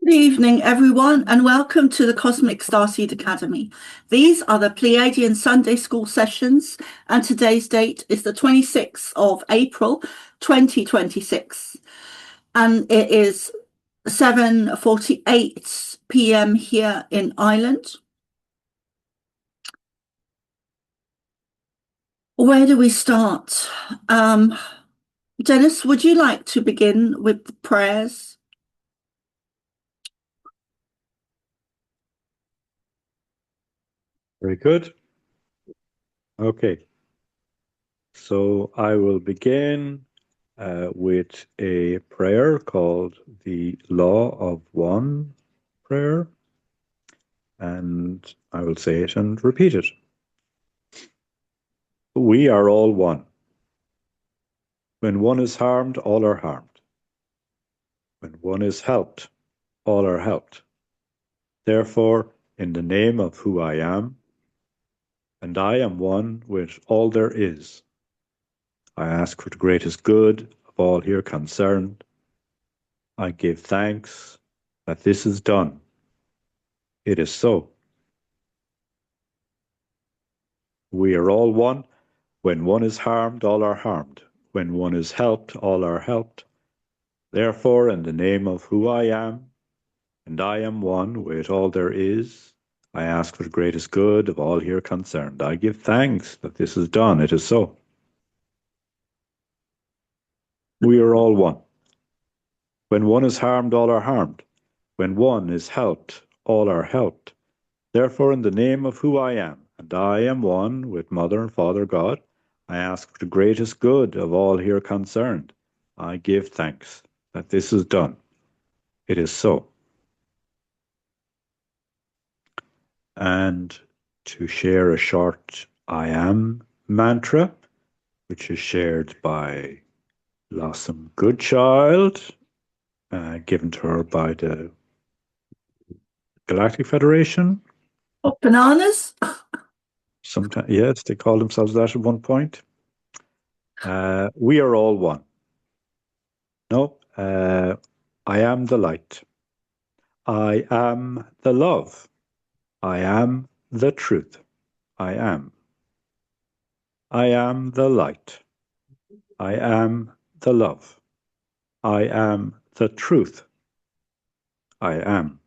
Good evening, everyone, and welcome to the Cosmic Starseed Academy. These are the Pleiadian Sunday School sessions, and today's date is the 26th of April, 2026. And it is 7:48 p.m. here in Ireland. Where do we start? Dennis, would you like to begin with the prayers? Very good. Okay. So I will begin with a prayer called the Law of One prayer. And I will say it and repeat it. We are all one. When one is harmed, all are harmed. When one is helped, all are helped. Therefore, in the name of who I am, and I am one with all there is, I ask for the greatest good of all here concerned. I give thanks that this is done. It is so. We are all one. When one is harmed, all are harmed. When one is helped, all are helped. Therefore, in the name of who I am, and I am one with all there is, I ask for the greatest good of all here concerned. I give thanks that this is done. It is so. We are all one. When one is harmed, all are harmed. When one is helped, all are helped. Therefore, in the name of who I am, and I am one with Mother and Father God, I ask for the greatest good of all here concerned. I give thanks that this is done. It is so. And to share a short I am mantra, which is shared by Blossom Goodchild, given to her by the Galactic Federation. Oh, bananas? Sometimes, yes, they call themselves that at one point. We are all one. No, I am the light. I am the love. I am the truth. I am. I am the light. I am the love. I am the truth. I am.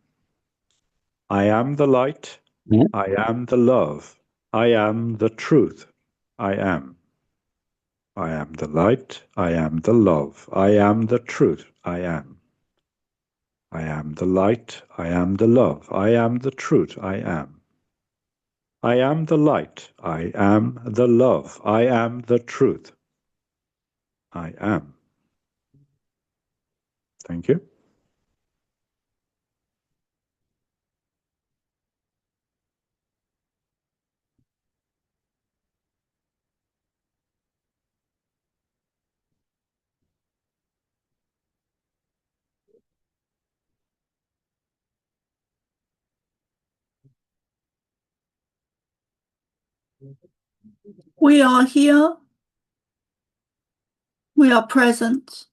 I am the light. I am the love. I am the truth. I am. I am the light. I am the love. I am the truth. I am. I am the light. I am the love. I am the truth. I am. I am the light. I am the love. I am the truth. I am. Thank you. We are here. We are present.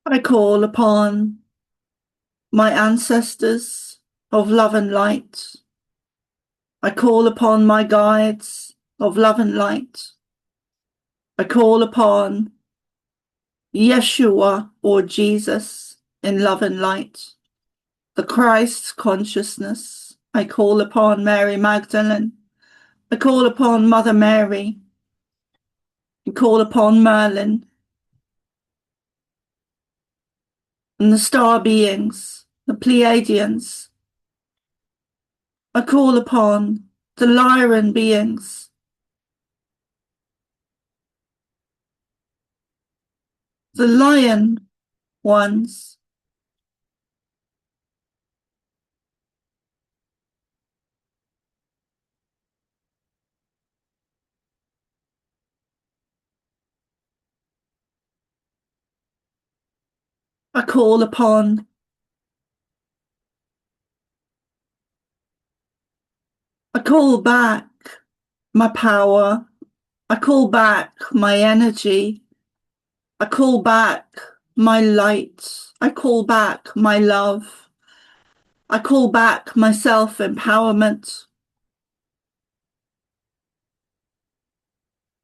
I call upon my ancestors of love and light. I call upon my guides of love and light. I call upon Yeshua or Jesus in love and light, the Christ consciousness. I call upon Mary Magdalene. I call upon Mother Mary. I call upon Merlin. and the star beings, the Pleiadians. I call upon the Lyran beings, the lion ones. I call upon I call back my power. I call back my energy. I call back my light. I call back my love. I call back my self-empowerment.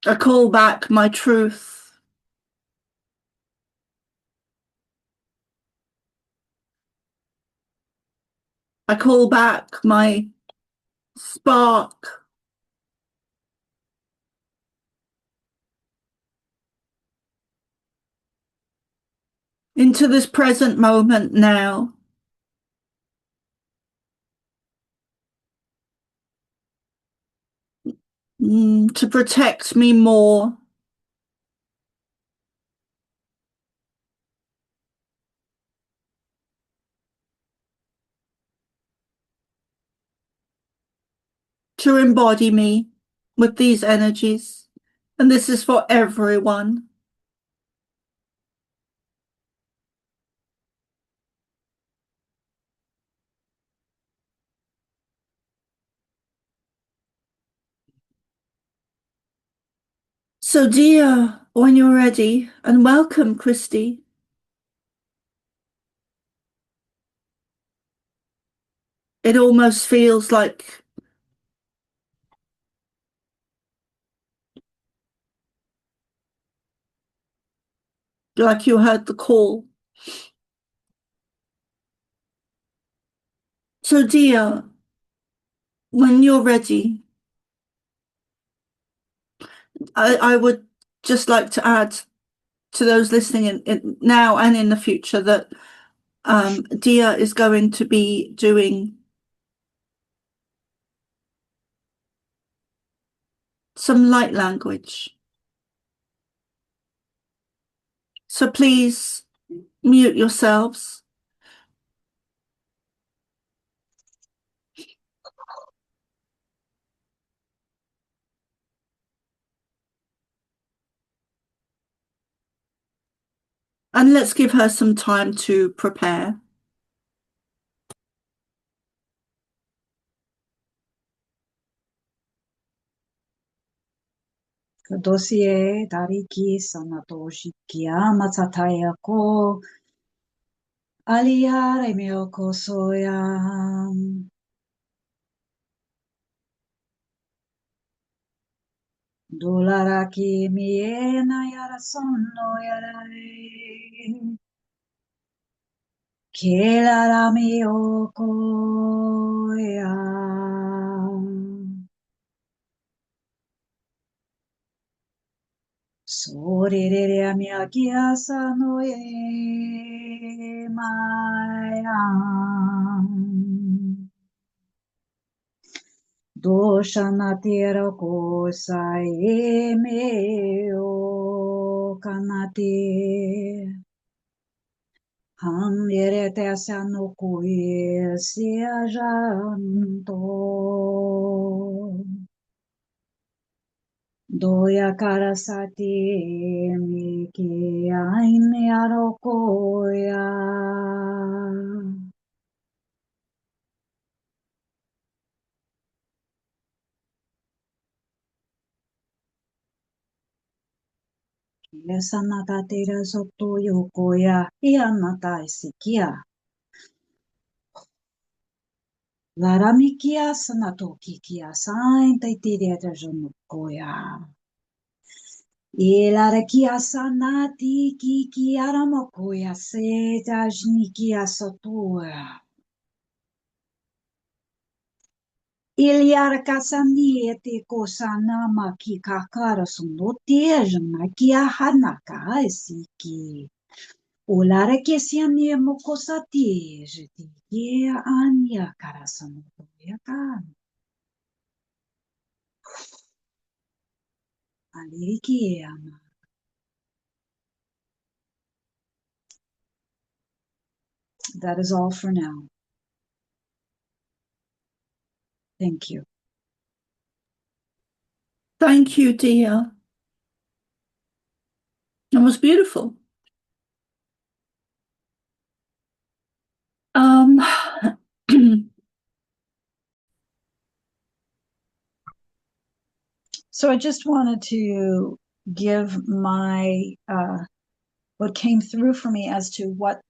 I call back my truth. I call back my spark. Into this present moment now. To protect me more. To embody me with these energies. And this is for everyone. So dear, when you're ready, and welcome, Christy. It almost feels like you heard the call. So dear, when you're ready, I would just like to add to those listening in now and in the future that Dia is going to be doing some light language. So please mute yourselves. And let's give her some time to prepare. Dosie dariki sanatoshi kia matsataya ko aliare miyoko soya. Dolaraki miena yara sono yarai. Kelara miyoko ya. Sorere miyaki asano ye maya. Doshanatira kosai meo kanate. Ham yerete asano kuye siajanto. Doya karasati miki aine arokoya. Sanata tera soto yokoya ianata isikia. Laramikia sanato kikia sain taitiria jonukoya. Ilarakia sanati kikia ramokoya se tajnikia sotoya. Iliara kasaniete kosanama ki kakara sunote jana kia hanaka esiki. Olara kesiania mokosati, jetikia anya karasamotoyakan. Alirikiama. That is all for now. Thank you. Thank you, dear. It was beautiful. So I just wanted to give my what came through for me as to what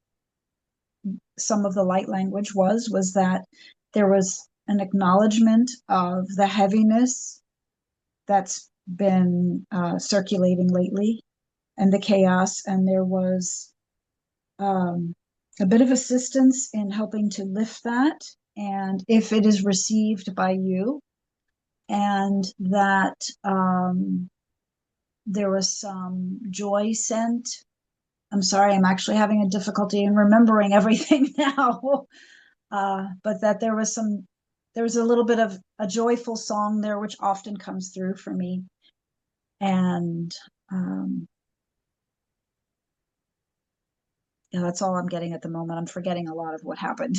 some of the light language was that there was an acknowledgement of the heaviness that's been circulating lately and the chaos, and there was a bit of assistance in helping to lift that, and if it is received by you, and that there was some joy sent. I'm sorry, I'm actually having a difficulty in remembering everything now. But that there was a little bit of a joyful song there, which often comes through for me. And yeah, that's all I'm getting at the moment. I'm forgetting a lot of what happened.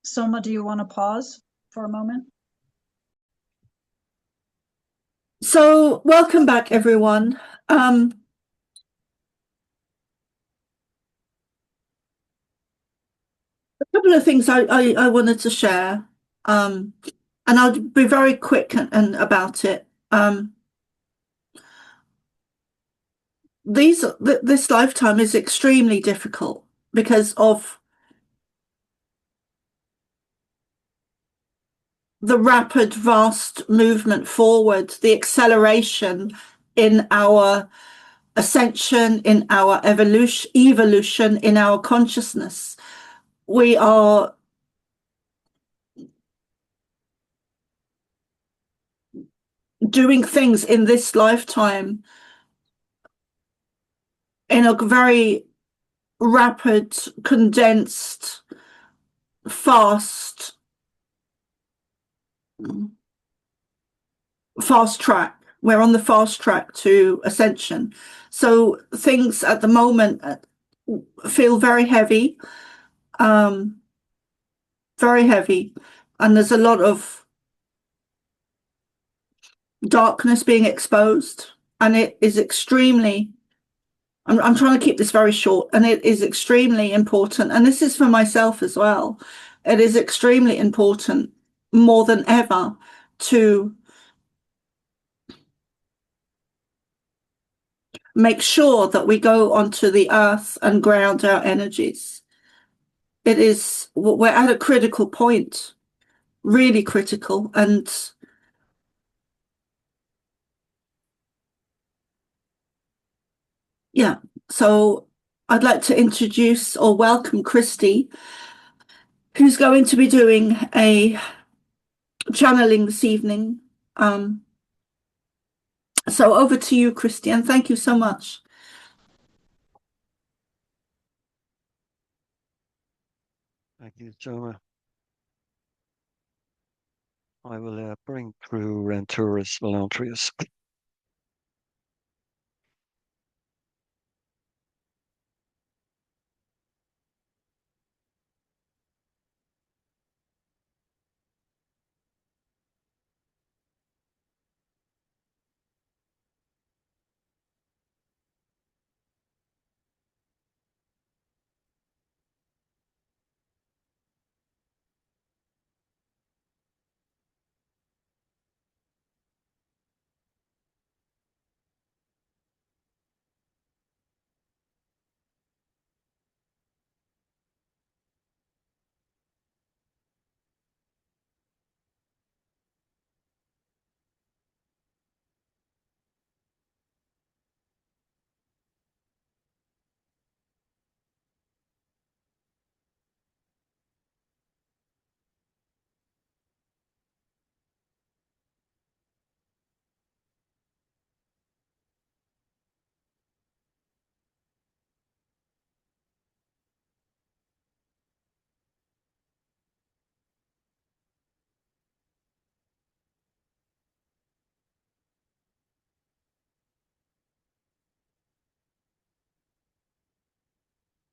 Soma, do you want to pause for a moment? So welcome back, everyone. A couple of things I wanted to share, and I'll be very quick and about it. This lifetime is extremely difficult because of the rapid, vast movement forward, the acceleration in our ascension, in our evolution, in our consciousness. We are doing things in this lifetime in a very rapid, condensed, fast track. We're on the fast track to ascension. So things at the moment feel very heavy, very heavy. And there's a lot of darkness being exposed. And it is extremely, I'm trying to keep this very short, and it is extremely important. And this is for myself as well. It is extremely important, more than ever, to make sure that we go onto the earth and ground our energies. We're at a critical point, really critical. And yeah, so I'd like to introduce or welcome Christy, who's going to be doing a channeling this evening. So over to you, Christy, and thank you so much. Thank you, Joma. I will bring through Renturus Volantrius.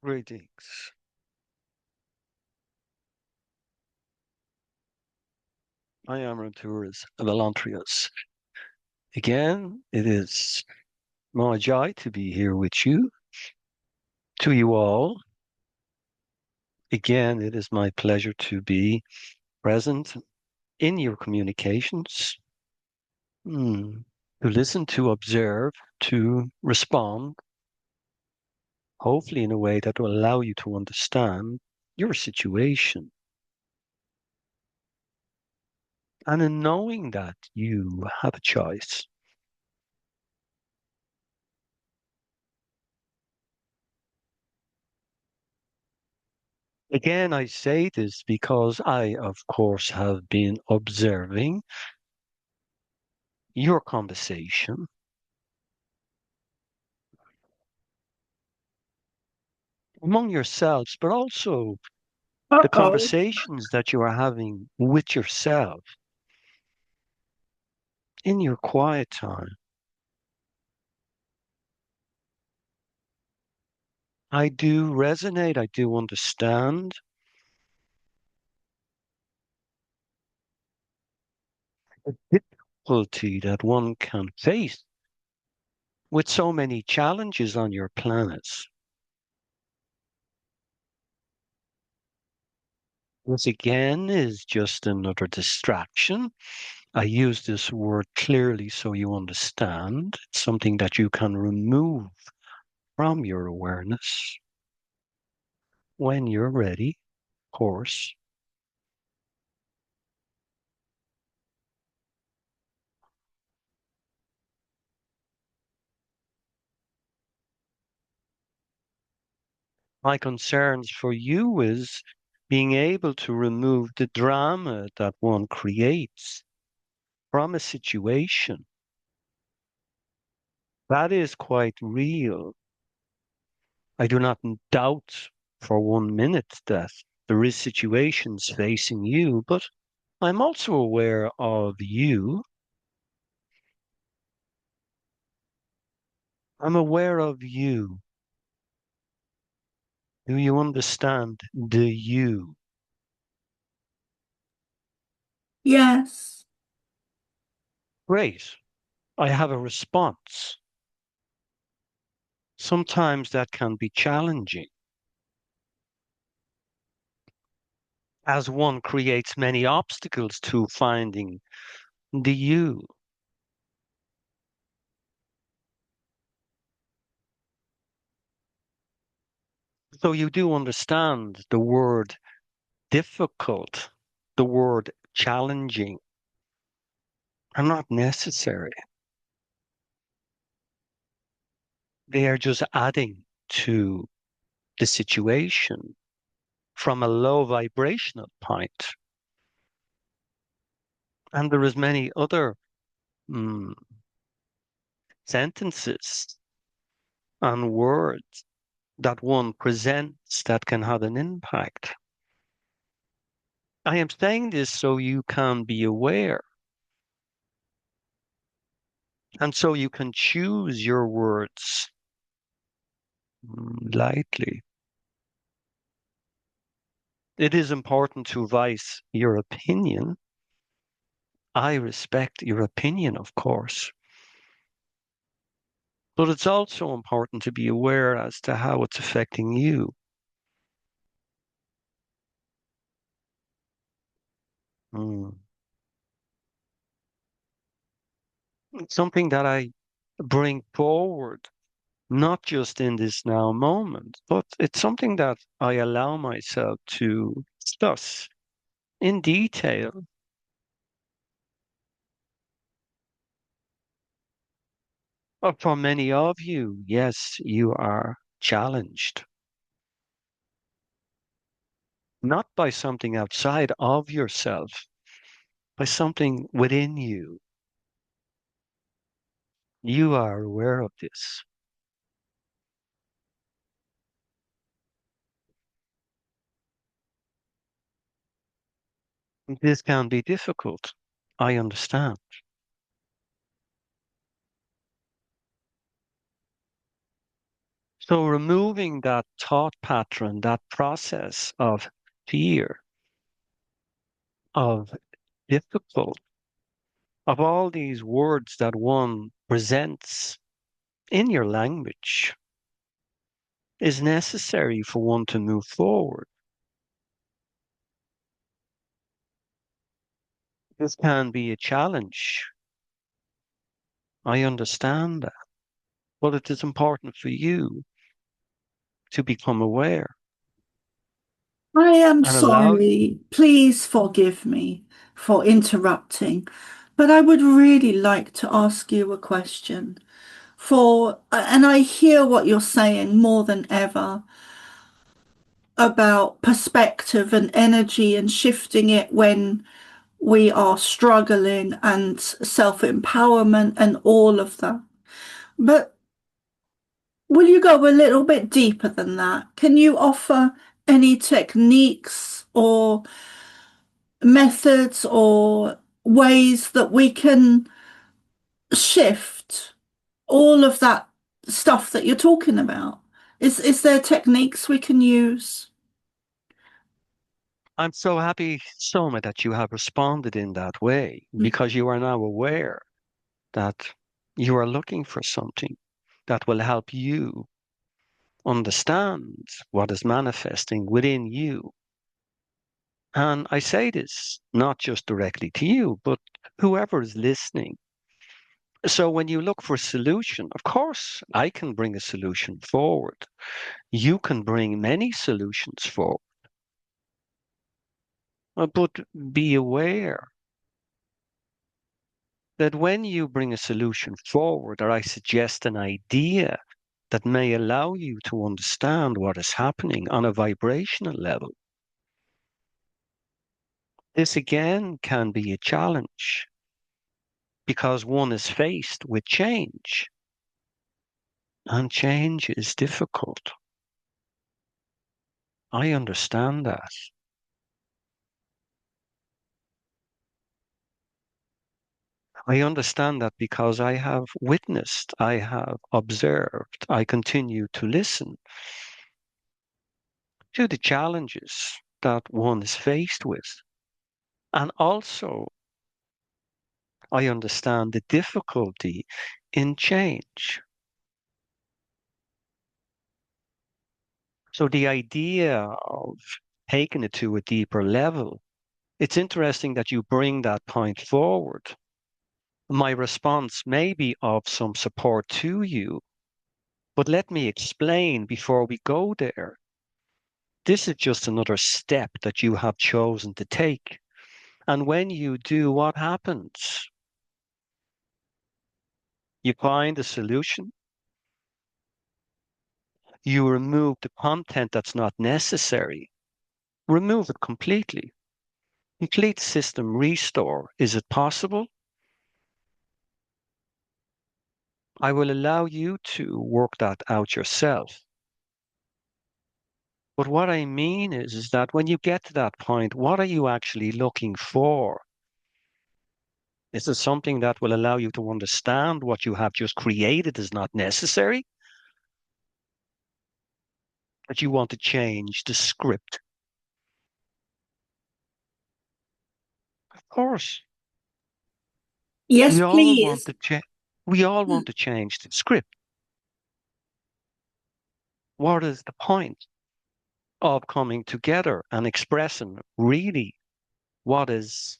Greetings. I am Ranturas Velantrius. Again, it is my joy to be here with you, to you all. Again, it is my pleasure to be present in your communications, to listen, to observe, to respond, hopefully in a way that will allow you to understand your situation. And in knowing that you have a choice. Again, I say this because I, of course, have been observing your conversation among yourselves, but also the Uh-oh. conversations that you are having with yourself in your quiet time. I do resonate, I do understand. The difficulty that one can face with so many challenges on your planet. This again is just another distraction. I use this word clearly so you understand. It's something that you can remove from your awareness when you're ready, of course. My concerns for you is being able to remove the drama that one creates from a situation. That is quite real. I do not doubt for 1 minute that there is situations facing you, but I'm also aware of you. I'm aware of you. Do you understand the you? Yes. Great. I have a response. Sometimes that can be challenging as one creates many obstacles to finding the you. So you do understand the word difficult, the word challenging are not necessary. They are just adding to the situation from a low vibrational point. And there is many other mm, sentences and words that one presents that can have an impact. I am saying this so you can be aware and so you can choose your words lightly. It is important to voice your opinion. I respect your opinion, of course. But it's also important to be aware as to how it's affecting you. Mm. It's something that I bring forward, not just in this now moment, but it's something that I allow myself to discuss in detail. But for many of you, yes, you are challenged, not by something outside of yourself, by something within you. You are aware of this. This can be difficult. I understand. So removing that thought pattern, that process of fear, of difficult, of all these words that one presents in your language is necessary for one to move forward. This can be a challenge. I understand that. But it is important for you to become aware I am and allow. sorry. Please forgive me for interrupting, but I would really like to ask you a question. And I hear what you're saying more than ever about perspective and energy and shifting it when we are struggling and self-empowerment and all of that. But will you go a little bit deeper than that? Can you offer any techniques or methods or ways that we can shift all of that stuff that you're talking about? Is there techniques we can use? I'm so happy, Soma, that you have responded in that way because you are now aware that you are looking for something that will help you understand what is manifesting within you. And I say this not just directly to you, but whoever is listening. So when you look for a solution, of course, I can bring a solution forward. You can bring many solutions forward. But be aware that when you bring a solution forward, or I suggest an idea that may allow you to understand what is happening on a vibrational level, this again can be a challenge because one is faced with change, and change is difficult. I understand that. I understand that because I have witnessed, I have observed, I continue to listen to the challenges that one is faced with. And also, I understand the difficulty in change. So the idea of taking it to a deeper level, it's interesting that you bring that point forward. My response may be of some support to you, but let me explain before we go there. This is just another step that you have chosen to take. And when you do, what happens? You find a solution, you remove the content that's not necessary, remove it completely. Complete system restore. Is it possible? I will allow you to work that out yourself. But what I mean is that when you get to that point, what are you actually looking for? Is it something that will allow you to understand what you have just created is not necessary? That you want to change the script? Of course, Yes, we all want please. to change. We all want to change the script. What is the point of coming together and expressing really what is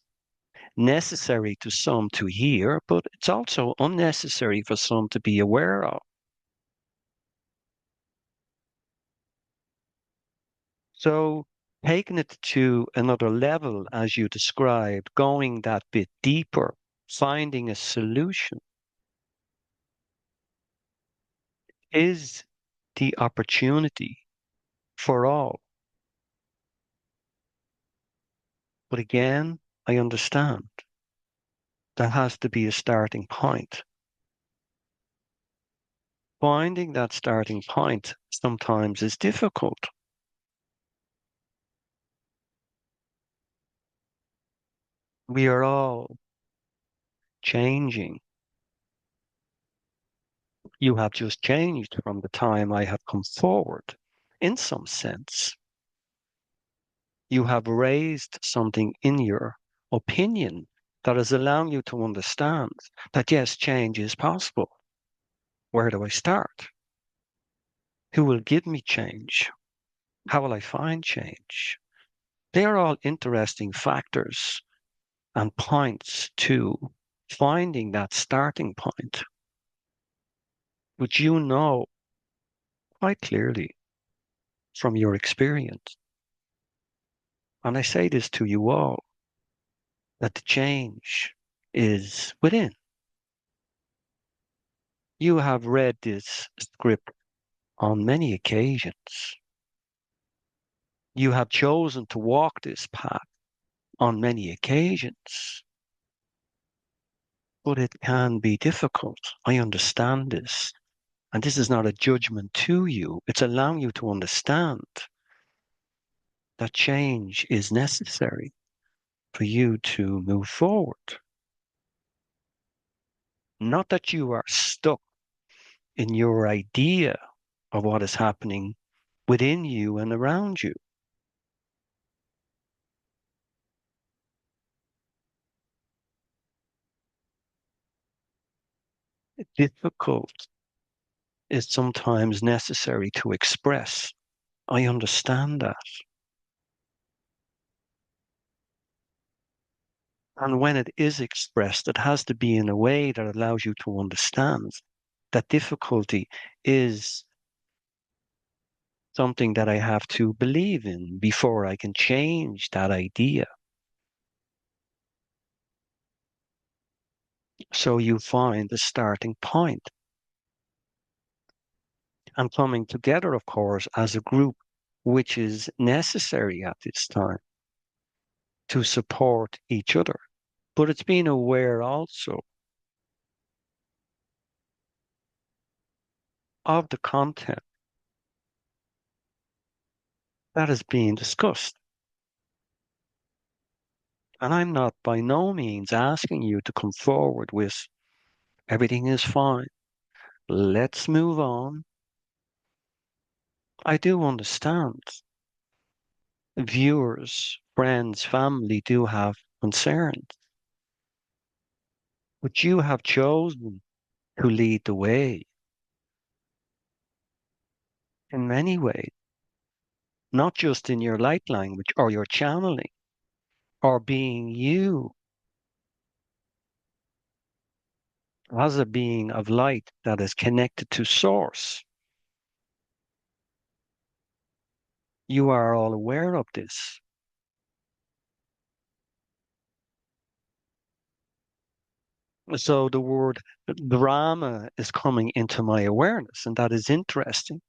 necessary to some to hear, but it's also unnecessary for some to be aware of? So, taking it to another level, as you described, going that bit deeper, finding a solution is the opportunity for all. But again, I understand there has to be a starting point. Finding that starting point sometimes is difficult. We are all changing. You have just changed from the time I have come forward, in some sense. You have raised something in your opinion that is allowing you to understand that yes, change is possible. Where do I start? Who will give me change? How will I find change? They are all interesting factors and points to finding that starting point, which you know quite clearly from your experience. And I say this to you all, that the change is within. You have read this script on many occasions. You have chosen to walk this path on many occasions. But it can be difficult. I understand this. And this is not a judgment to you. It's allowing you to understand that change is necessary for you to move forward. Not that you are stuck in your idea of what is happening within you and around you. Difficult is sometimes necessary to express. I understand that. And when it is expressed, it has to be in a way that allows you to understand that difficulty is something that I have to believe in before I can change that idea. So you find the starting point. And coming together, of course, as a group, which is necessary at this time to support each other. But it's being aware also of the content that is being discussed. And I'm not by no means asking you to come forward with everything is fine. Let's move on. I do understand. Viewers, friends, family do have concerns. But you have chosen to lead the way in many ways, not just in your light language or your channeling or being you as a being of light that is connected to source. You are all aware of this. So the word drama is coming into my awareness, and that is interesting.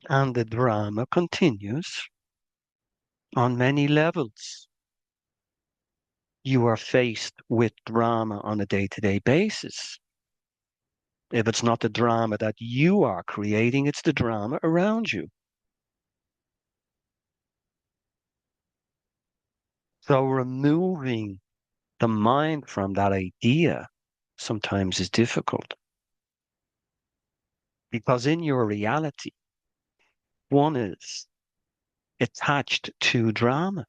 And the drama continues on many levels. You are faced with drama on a day-to-day basis. If it's not the drama that you are creating, it's the drama around you. So removing the mind from that idea sometimes is difficult. Because in your reality, one is attached to drama.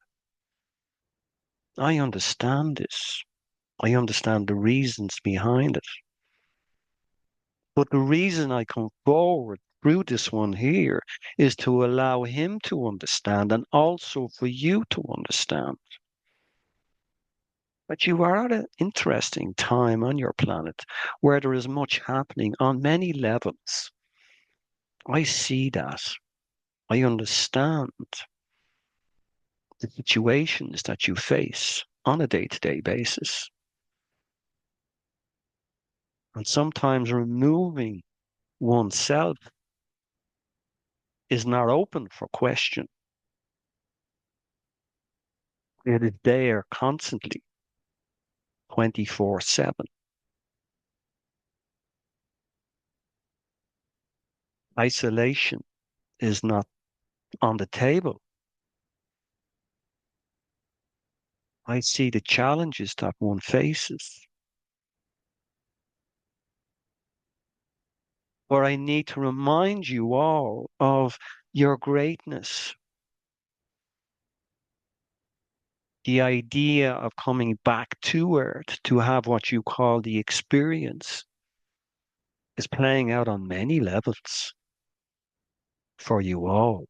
I understand this. I understand the reasons behind it. But the reason I come forward through this one here is to allow him to understand and also for you to understand. But you are at an interesting time on your planet where there is much happening on many levels. I see that. I understand the situations that you face on a day-to-day basis. And sometimes removing oneself is not open for question. It is there constantly, 24/7. Isolation is not on the table. I see the challenges that one faces. where I need to remind you all of your greatness. The idea of coming back to Earth to have what you call the experience is playing out on many levels for you all.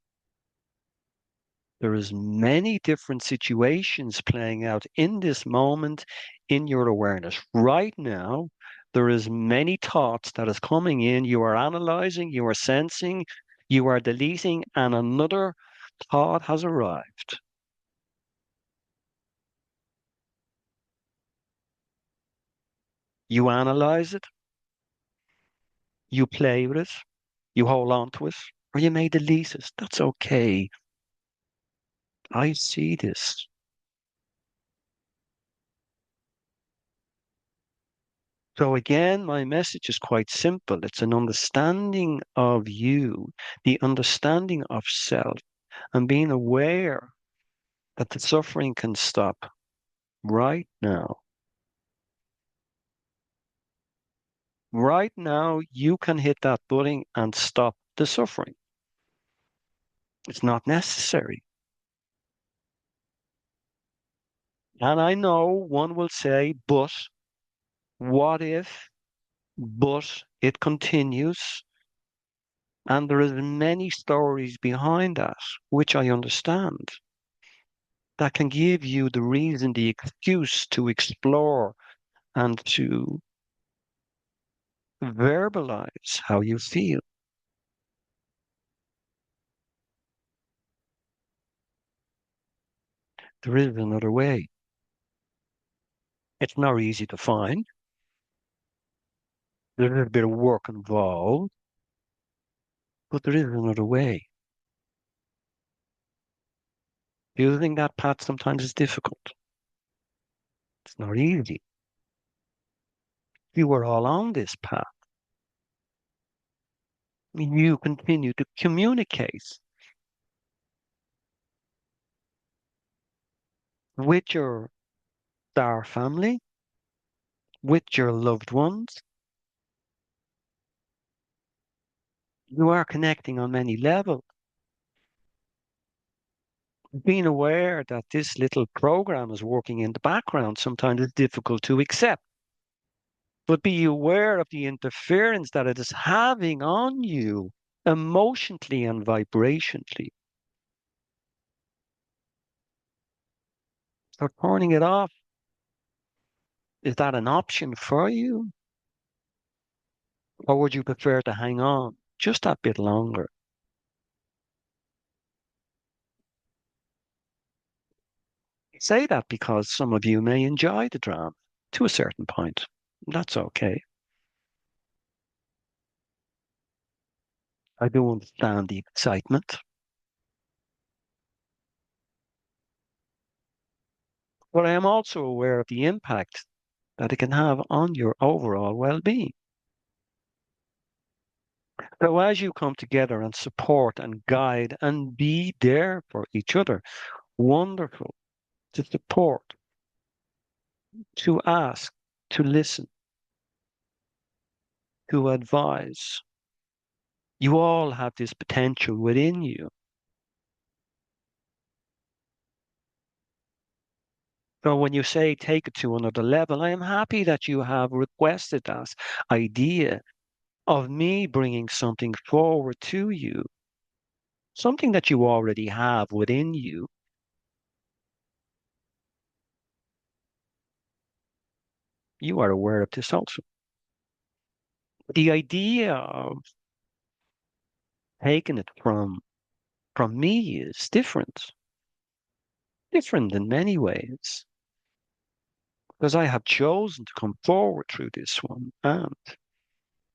There is many different situations playing out in this moment in your awareness. Right now, there is many thoughts that is coming in. You are analyzing, you are sensing, you are deleting, and another thought has arrived. You analyze it, you play with it, you hold on to it, or you may delete it. That's okay. I see this. So again, my message is quite simple. It's an understanding of you, the understanding of self, and being aware that the suffering can stop right now. Right now, you can hit that button and stop the suffering. It's not necessary. And I know one will say, but what if, but it continues? And there is many stories behind that, which I understand, that can give you the reason, the excuse to explore and to verbalize how you feel. There is another way. It's not easy to find. There's a bit of work involved, but there is another way. Using that path sometimes is difficult. It's not easy. You are all on this path. You continue to communicate with your star family, with your loved ones. You are connecting on many levels. Being aware that this little program is working in the background sometimes is difficult to accept. But be aware of the interference that it is having on you emotionally and vibrationally. So turning it off, is that an option for you? Or would you prefer to hang on just that bit longer? I say that because some of you may enjoy the drama to a certain point. That's okay. I do understand the excitement, but I am also aware of the impact that it can have on your overall well-being. So as you come together and support and guide and be there for each other, wonderful to support, to ask, to listen, to advise. You all have this potential within you. So when you say take it to another level, I am happy that you have requested that idea of me bringing something forward to you, something that you already have within you. You are aware of this also. The idea of taking it from me is different in many ways, because I have chosen to come forward through this one, and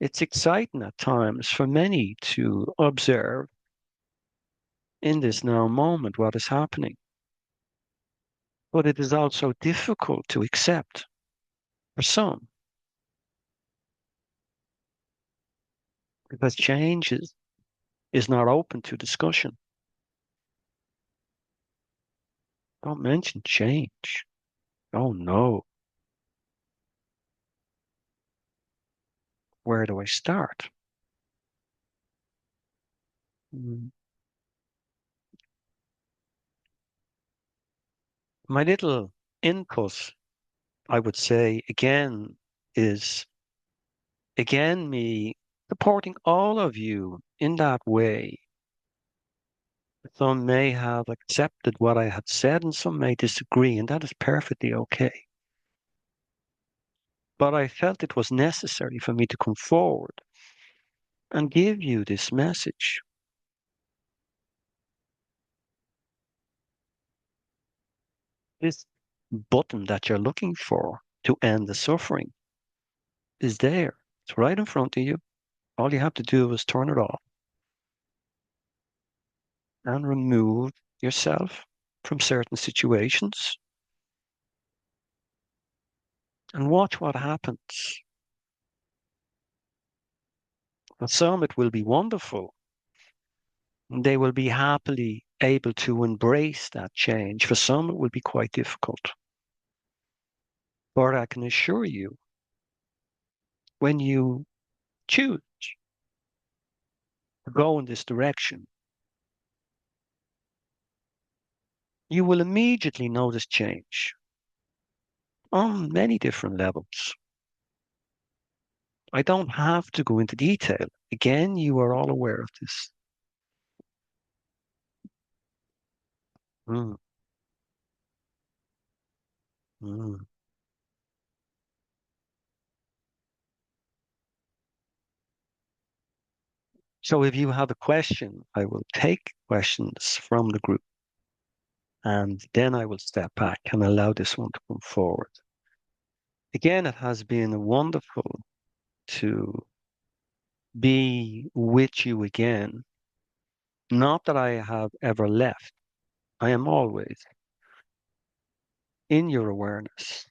it's exciting at times for many to observe in this now moment what is happening. But it is also difficult to accept for some, because change is not open to discussion. Don't mention change. Oh no. Where do I start? Mm. My little input, I would say, again, is again me supporting all of you in that way. Some may have accepted what I had said and some may disagree, and that is perfectly okay. But I felt it was necessary for me to come forward and give you this message. This button that you're looking for to end the suffering is there. It's right in front of you. All you have to do is turn it off and remove yourself from certain situations and watch what happens. For some, it will be wonderful. They will be happily able to embrace that change. For some, it will be quite difficult. But I can assure you, when you choose to go in this direction, you will immediately notice change on many different levels. I don't have to go into detail. Again, you are all aware of this. Mm, mm. So if you have a question, I will take questions from the group and then I will step back and allow this one to come forward. Again, it has been wonderful to be with you again. Not that I have ever left. I am always in your awareness.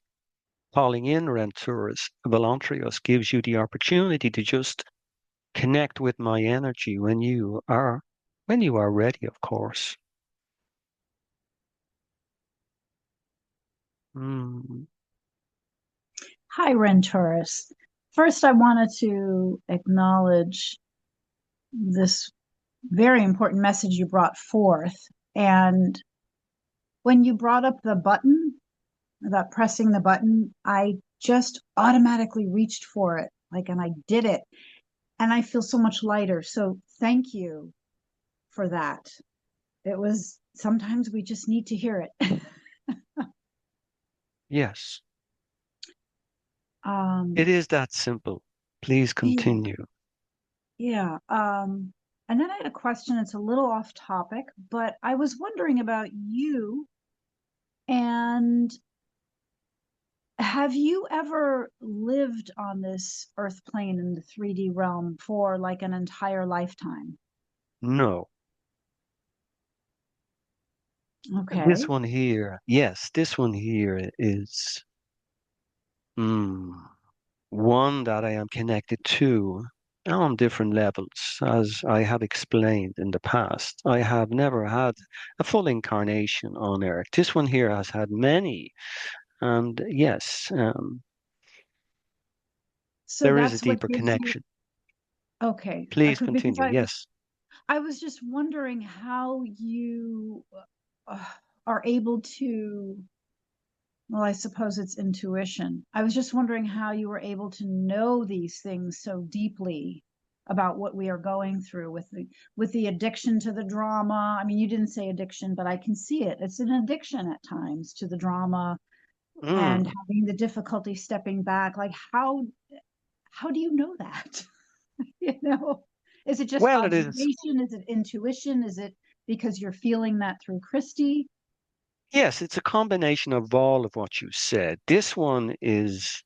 Calling in Renturus Voluntrius gives you the opportunity to just connect with my energy when you are ready, of course. Mm. Hi, Renturus. First, I wanted to acknowledge this very important message you brought forth. And when you brought up the button, about pressing the button, I just automatically reached for it, and I did it. And I feel so much lighter. So thank you for that. It was sometimes we just need to hear it. Yes. um, It is that simple. Please continue. yeah. And then I had a question. It's a little off topic, but I was wondering about you. And have you ever lived on this earth plane in the 3D realm for like an entire lifetime? No. Okay. This one here, yes, this one here is one that I am connected to on different levels, as I have explained in the past. I have never had a full incarnation on Earth. This one here has had many, and yes, So there is a that's what deeper gives you, connection. okay. Please Because continue. Yes. I was just wondering how you uh, are able to, well, I suppose it's intuition. I was just wondering how you were able to know these things so deeply about what we are going through with the addiction to the drama. I mean, you didn't say addiction, but I can see it. It's an addiction at times to the drama and Mm. having the difficulty stepping back. Like how do you know that? You know, is it just Well, it is. observation? Is it intuition? Is it because you're feeling that through Christy? Yes, it's a combination of all of what you said. This one is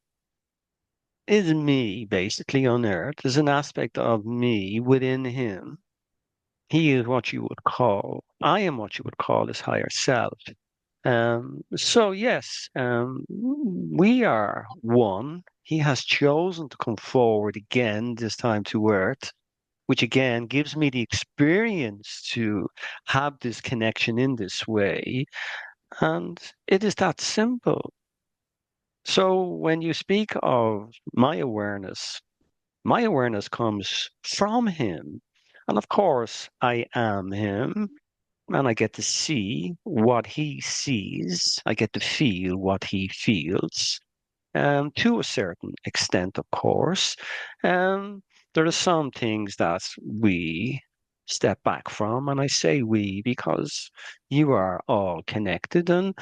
me basically on Earth. There's an aspect of me within him. He is what you would call, I am what you would call his higher self. So yes, we are one. He has chosen to come forward again, this time to Earth, which again gives me the experience to have this connection in this way. And it is that simple. So when you speak of my awareness comes from him. And of course, I am him, and I get to see what he sees. I get to feel what he feels, to a certain extent, of course. There are some things that we step back from, and I say we because you are all connected, and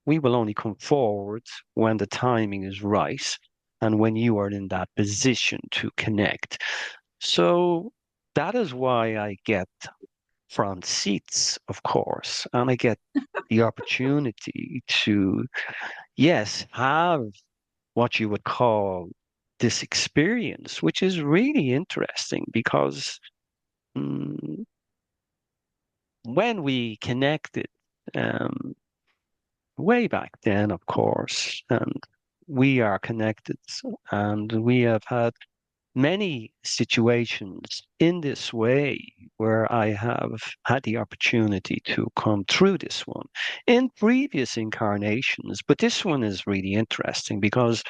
we will only come forward when the timing is right and when you are in that position to connect. So that is why I get front seats, of course, and I get the opportunity to, yes, have what you would call this experience, which is really interesting because mm, when we connected, um, way back then, of course, and we are connected, and we have had many situations in this way where I have had the opportunity to come through this one in previous incarnations. But this one is really interesting because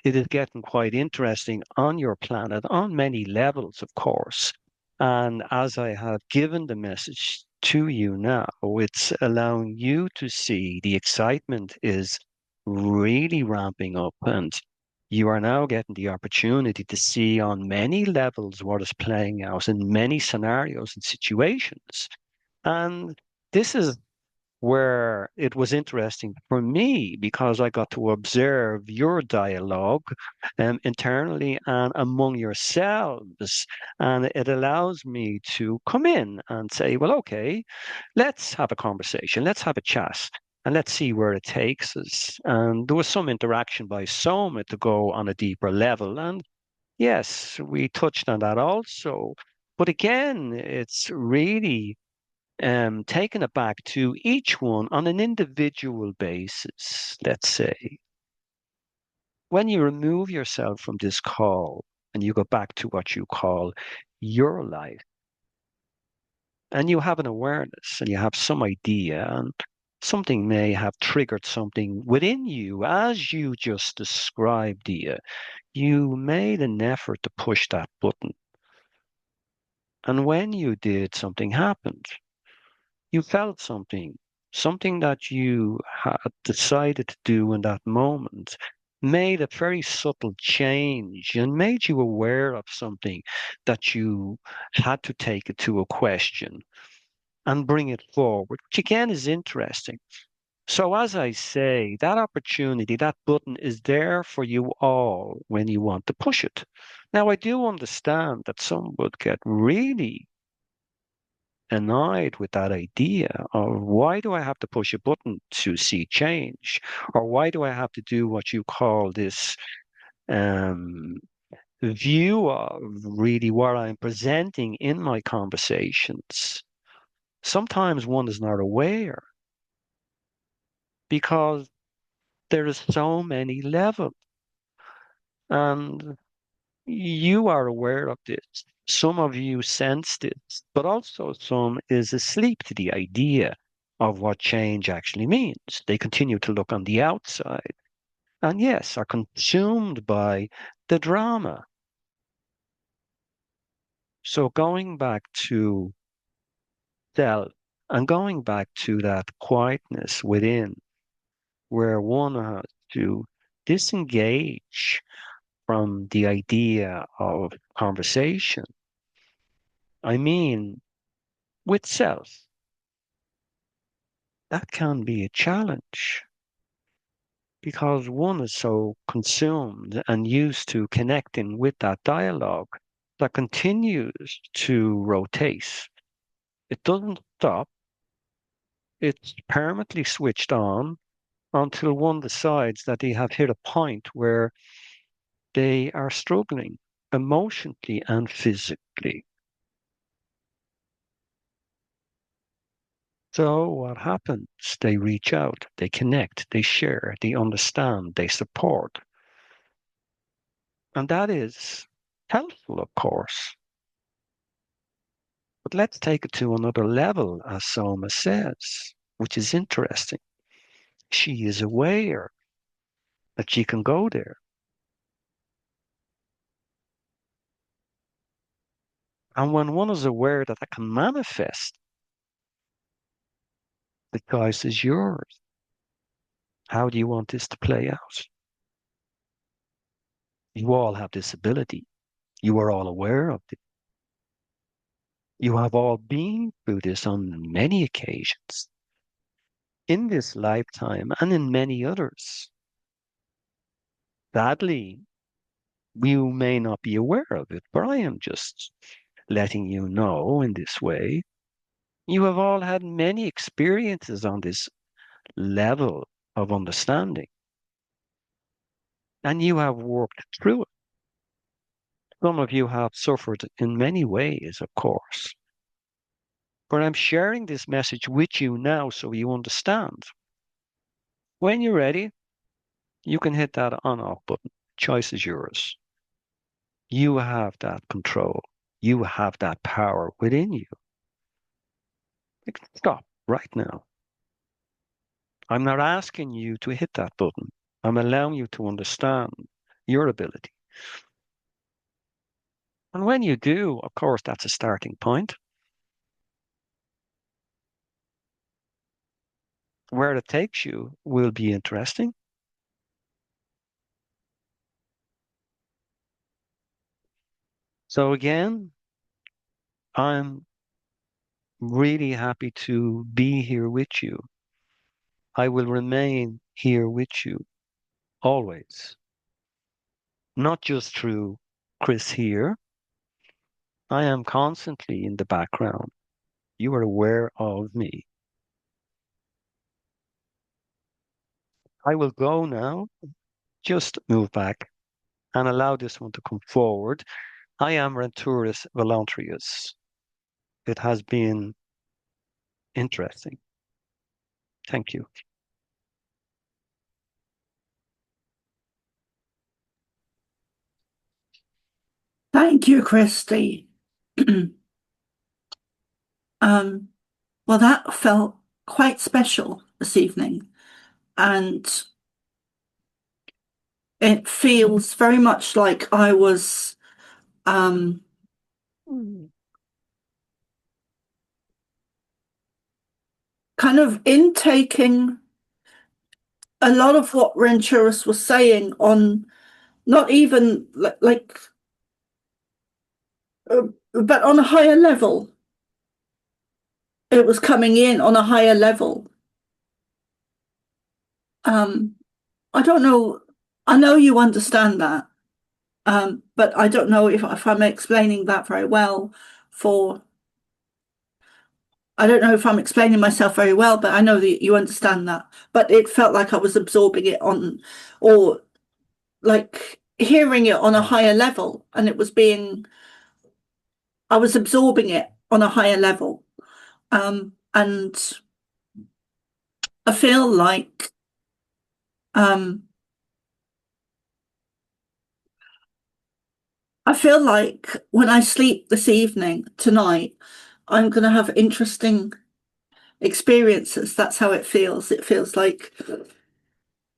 it is getting quite interesting on your planet on many levels, of course. And as I have given the message to you now, it's allowing you to see the excitement is really ramping up, and you are now getting the opportunity to see on many levels what is playing out in many scenarios and situations. And this is where it was interesting for me because I got to observe your dialogue internally and among yourselves. And it allows me to come in and say, well, okay, let's have a conversation, let's have a chat. And let's see where it takes us. And there was some interaction by Soma to go on a deeper level. And yes, we touched on that also. But again, it's really taking it back to each one on an individual basis, let's say. When you remove yourself from this call and you go back to what you call your life, and you have an awareness and you have some idea, and something may have triggered something within you, as you just described, Dia, you made an effort to push that button. And when you did, something happened. You felt something that you had decided to do in that moment made a very subtle change and made you aware of something that you had to take it to a question and bring it forward, which again is interesting. So, as I say, that opportunity, that button is there for you all when you want to push it. Now, I do understand that some would get really annoyed with that idea of why do I have to push a button to see change? Or why do I have to do what you call this um, view of really what I'm presenting in my conversations? Sometimes one is not aware because there is so many levels. And you are aware of this. Some of you sense this, but also some is asleep to the idea of what change actually means. They continue to look on the outside and, yes, are consumed by the drama. So going back to self and going back to that quietness within where one has to disengage from the idea of conversation. I mean, with self, that can be a challenge because one is so consumed and used to connecting with that dialogue that continues to rotate. It doesn't stop, it's permanently switched on until one decides that they have hit a point where they are struggling emotionally and physically. So what happens? They reach out, they connect, they share, they understand, they support. And that is helpful, of course. But let's take it to another level, as Soma says, which is interesting. She is aware that she can go there. And when one is aware that that can manifest, the choice is yours. How do you want this to play out? You all have this ability. You are all aware of it. You have all been through this on many occasions in this lifetime and in many others. Sadly, you may not be aware of it, but I am just letting you know in this way. You have all had many experiences on this level of understanding, and you have worked through it. Some of you have suffered in many ways, of course, but I'm sharing this message with you now so you understand. When you're ready, you can hit that on-off button. Choice is yours. You have that control. You have that power within you. You can stop right now. I'm not asking you to hit that button. I'm allowing you to understand your ability. And when you do, of course, that's a starting point. Where it takes you will be interesting. So again, I'm really happy to be here with you. I will remain here with you always, not just through Chris here. I am constantly in the background. You are aware of me. I will go now, just move back and allow this one to come forward. I am Renturus Voluntrius. It has been interesting. Thank you. Thank you, Christy. Well, that felt quite special this evening, and it feels very much like I was kind of intaking a lot of what Renturus was saying on not even like but on a higher level. It was coming in on a higher level. I don't know. I know you understand that, but I don't know if I'm explaining that very well. I don't know if I'm explaining myself very well, but I know that you understand that. But it felt like I was absorbing it on, or like hearing it on a higher level, and I was absorbing it on a higher level. And I feel like when I sleep this evening, tonight, I'm going to have interesting experiences. That's how it feels. It feels like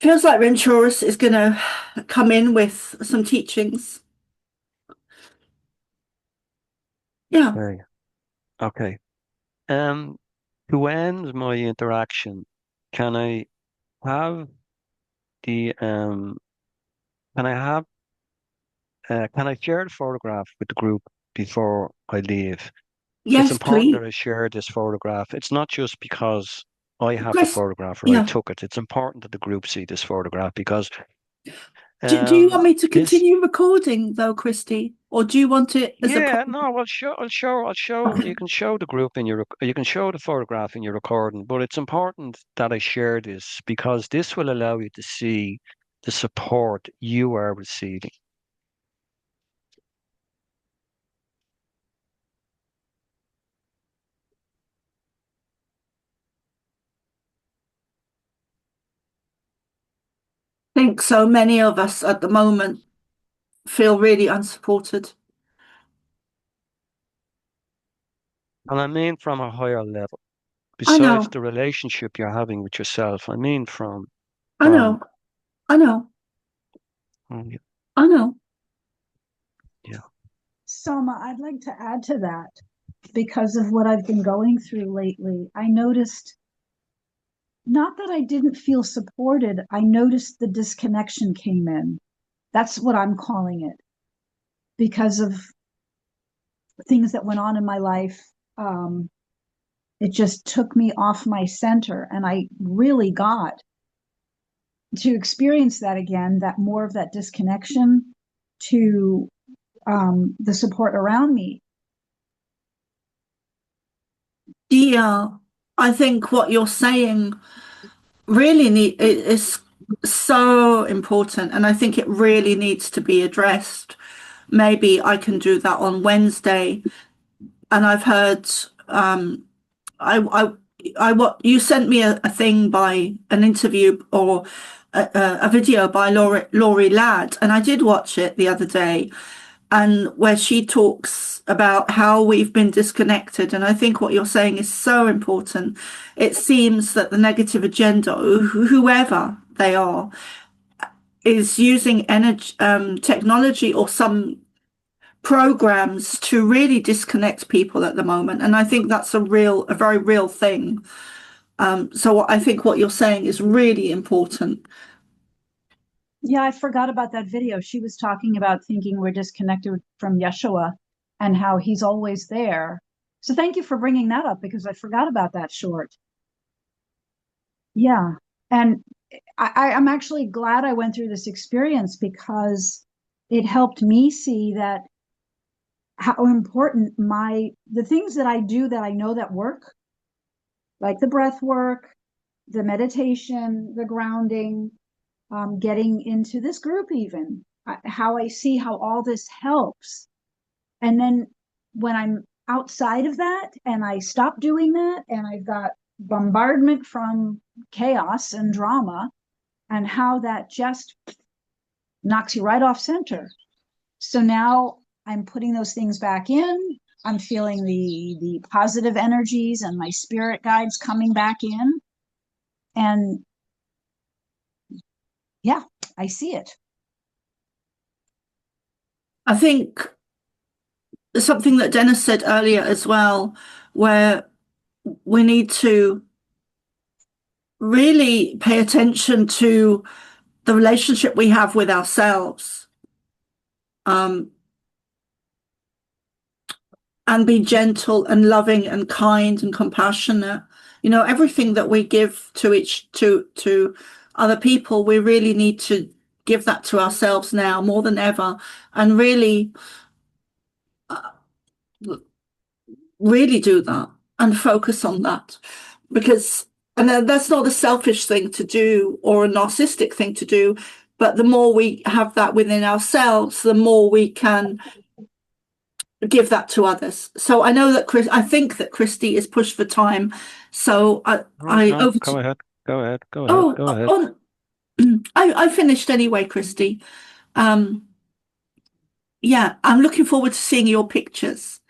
Renturus is going to come in with some teachings. Yeah. Okay. To end my interaction, can I have the can I share the photograph with the group before I leave? It's Yes, important please. that I share this photograph. It's not just because I have the Chris, photograph or I yeah. took it. It's important that the group see this photograph because Do you want me to this continue recording though, Christy, or do you want it as a? yeah, no, I'll show. Okay. You can show the group in your, you can show the photograph in your recording, but it's important that I share this because this will allow you to see the support you are receiving. I think so many of us at the moment feel really unsupported. And I mean from a higher level, I besides know, the relationship you're having with yourself. I mean from I know, I know, yeah, I know. yeah. Soma, I'd like to add to that because of what I've been going through lately. I noticed not that I didn't feel supported, I noticed the disconnection came in. That's what I'm calling it because of things that went on in my life. It just took me off my center, and I really got to experience that again, that more of that disconnection to the support around me. Yeah, I think what you're saying really is so important, and I think it really needs to be addressed. Maybe I can do that on Wednesday. And I've heard I what you sent me a thing by an interview or a video by Laurie Ladd, and I did watch it the other day, and where she talks about how we've been disconnected. And I think what you're saying is so important. It seems that the negative agenda, whoever they are, is using energy, technology or some programs to really disconnect people at the moment. And I think that's a very real thing. So I think what you're saying is really important. Yeah, I forgot about that video. She was talking about thinking we're disconnected from Yeshua and how he's always there. So thank you for bringing that up because I forgot about that short. Yeah. And I'm actually glad I went through this experience because it helped me see that how important the things that I do that I know that work, like the breath work, the meditation, the grounding, getting into this group, even how I see how all this helps. And then when I'm outside of that and I stop doing that and I've got bombardment from chaos and drama, and how that just knocks you right off center. So now I'm putting those things back in. I'm feeling the positive energies and my spirit guides coming back in. And yeah, I see it. I think something that Dennis said earlier as well, where we need to really pay attention to the relationship we have with ourselves, and be gentle and loving and kind and compassionate. Everything that we give to other people, we really need to give that to ourselves now more than ever, and really do that and focus on that. Because and that's not a selfish thing to do or a narcissistic thing to do, but the more we have that within ourselves, the more we can give that to others. So I know that I think that Christy is pushed for time. So No, over go to. ahead. Go ahead. Go ahead. Oh, Go ahead. on. I finished anyway, Christy. Um, yeah, I'm looking forward to seeing your pictures.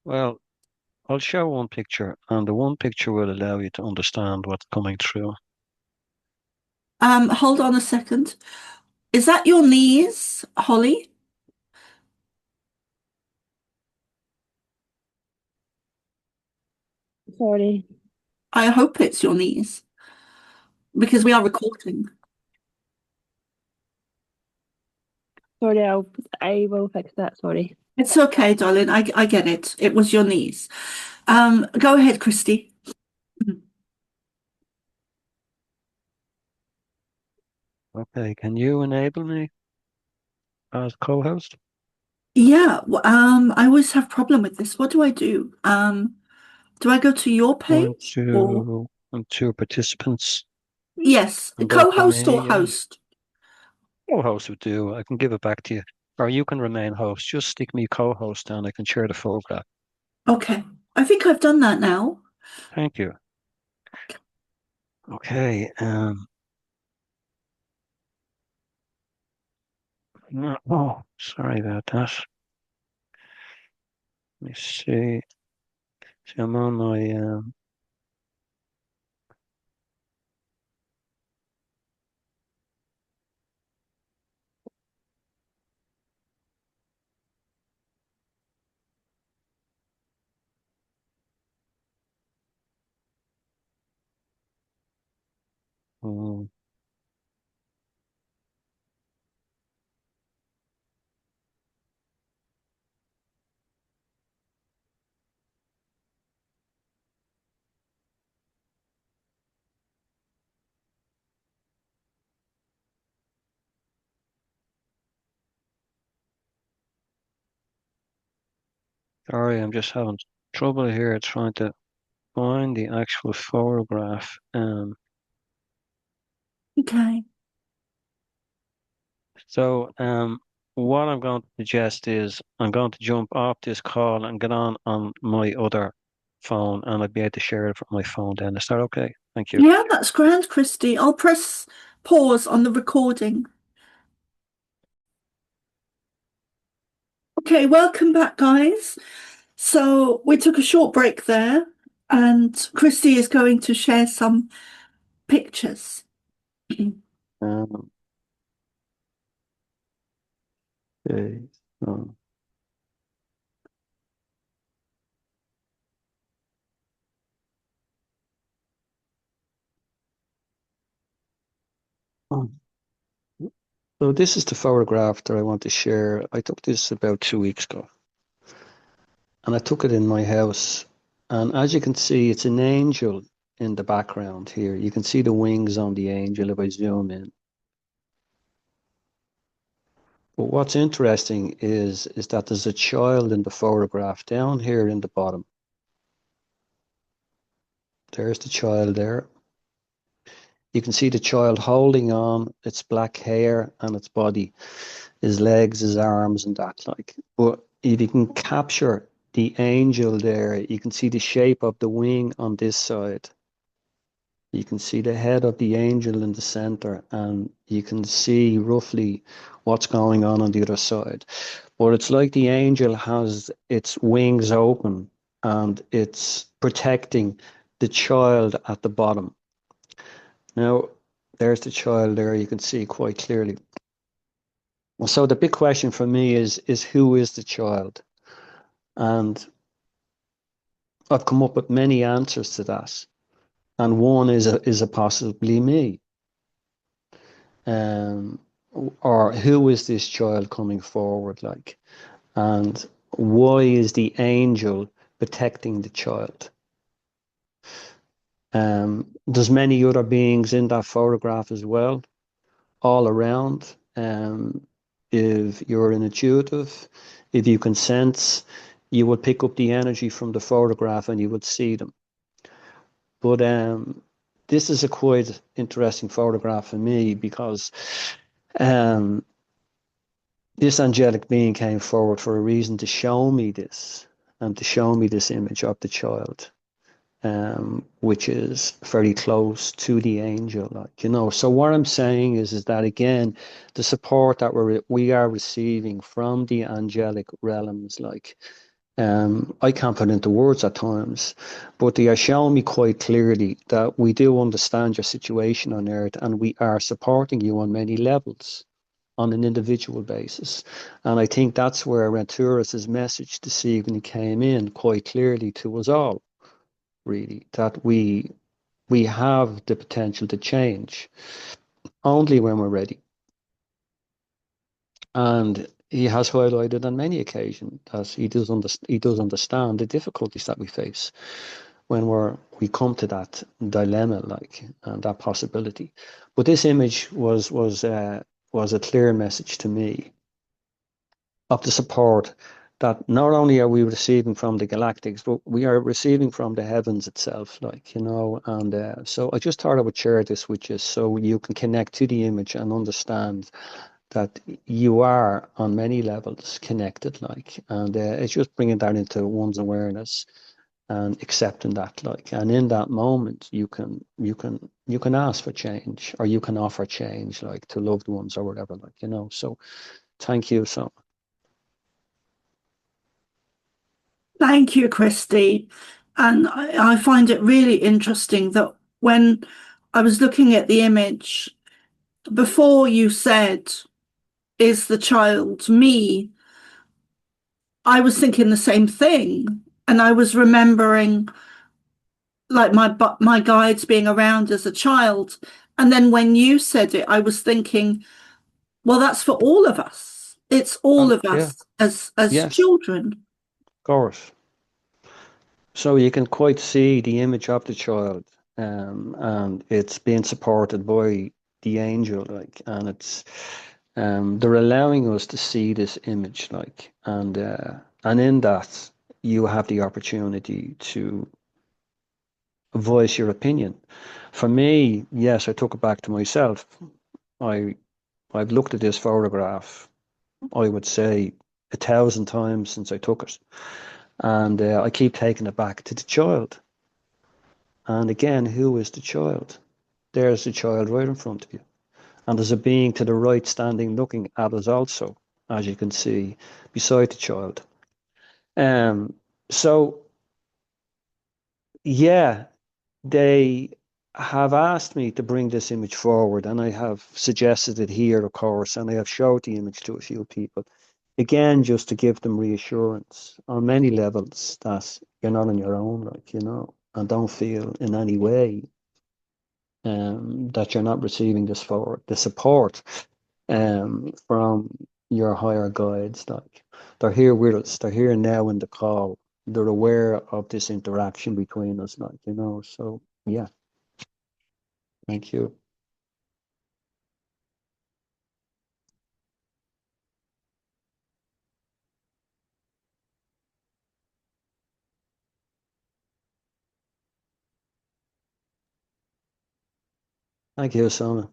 Well, I'll show one picture, and the one picture will allow you to understand what's coming through. Hold on a second. Is that your knees, Holly? Sorry. I hope it's your knees because we are recording. Sorry, I will fix that. Sorry. It's okay, darling. I get it. It was your knees. Go ahead, Christy. Okay, can you enable me as co-host? Yeah, I always have problem with this. What do I do? Do I go to your Going page or to onto participants yes, and then to co-host or me. host? Co-host would do. I can give it back to you, or you can remain host. Just stick me co-host, and I can share the photograph. Okay, I think I've done that now. Thank you. Okay. No, oh, sorry about that. Let me see. See, I'm on my Mm. Sorry, I'm just having trouble here trying to find the actual photograph. Okay. So what I'm going to suggest is I'm going to jump off this call and get on my other phone, and I'll be able to share it from my phone then. Is that okay? Thank you. Yeah, that's grand, Christy. I'll press pause on the recording. Okay, welcome back, guys. So we took a short break there, and Christy is going to share some pictures. Um, okay. So, oh. So this is the photograph that I want to share. I took this about 2 weeks ago, and I took it in my house. And as you can see, it's an angel in the background here. You can see the wings on the angel if I zoom in. But what's interesting is that there's a child in the photograph down here in the bottom. There's the child there. You can see the child holding on its black hair and its body, his legs, his arms, and that like. But if you can capture the angel there, you can see the shape of the wing on this side. You can see the head of the angel in the center, and you can see roughly what's going on the other side. But it's like the angel has its wings open and it's protecting the child at the bottom. Now, there's the child there, you can see quite clearly. So the big question for me is who is the child? And I've come up with many answers to that. And one is a possibly me. Or who is this child coming forward like? And why is the angel protecting the child? There's many other beings in that photograph as well, all around. If you're an intuitive, if you can sense, you would pick up the energy from the photograph and you would see them. But this is a quite interesting photograph for me because this angelic being came forward for a reason to show me this and to show me this image of the child, which is very close to the angel, like, you know. So what I'm saying is that again, the support that we are receiving from the angelic realms, like, I can't put into words at times, but they are showing me quite clearly that we do understand your situation on earth and we are supporting you on many levels on an individual basis. And I think that's where Arcturus's message this evening came in quite clearly to us all, really, that we have the potential to change only when we're ready. And he has highlighted on many occasions that he does understand the difficulties that we face when we come to that dilemma, like, and that possibility. But this image was a clear message to me of the support that not only are we receiving from the galactics, but we are receiving from the heavens itself, like, you know. And so I just thought I would share this with you so you can connect to the image and understand that you are on many levels connected, like, and it's just bringing that into one's awareness and accepting that, like, and in that moment you can ask for change, or you can offer change, like, to loved ones or whatever, like, you know. So thank you so much. Thank you, Christy. And I find it really interesting that when I was looking at the image, before you said, is the child me? I was thinking the same thing. And I was remembering like my guides being around as a child And then when you said it, I was thinking, well, that's for all of us. It's all of Yeah, us as yes, children. of course. So you can quite see the image of the child, and it's being supported by the angel, like, and it's they're allowing us to see this image, like, and in that you have the opportunity to voice your opinion. For me, yes, I took it back to myself. I I've looked at this photograph, I would say 1,000 times since I took it, and I keep taking it back to the child. And again, who is the child? There's the child right in front of you. And there's a being to the right standing looking at us also, as you can see, beside the child. Um, so, yeah, they have asked me to bring this image forward, and I have suggested it here, of course, and I have showed the image to a few people. Again, just to give them reassurance on many levels that you're not on your own, like, and don't feel in any way that you're not receiving the support from your higher guides. Like, they're here with us. They're here now in the call. They're aware of this interaction between us. Like, So yeah, thank you. Thank you, Sona.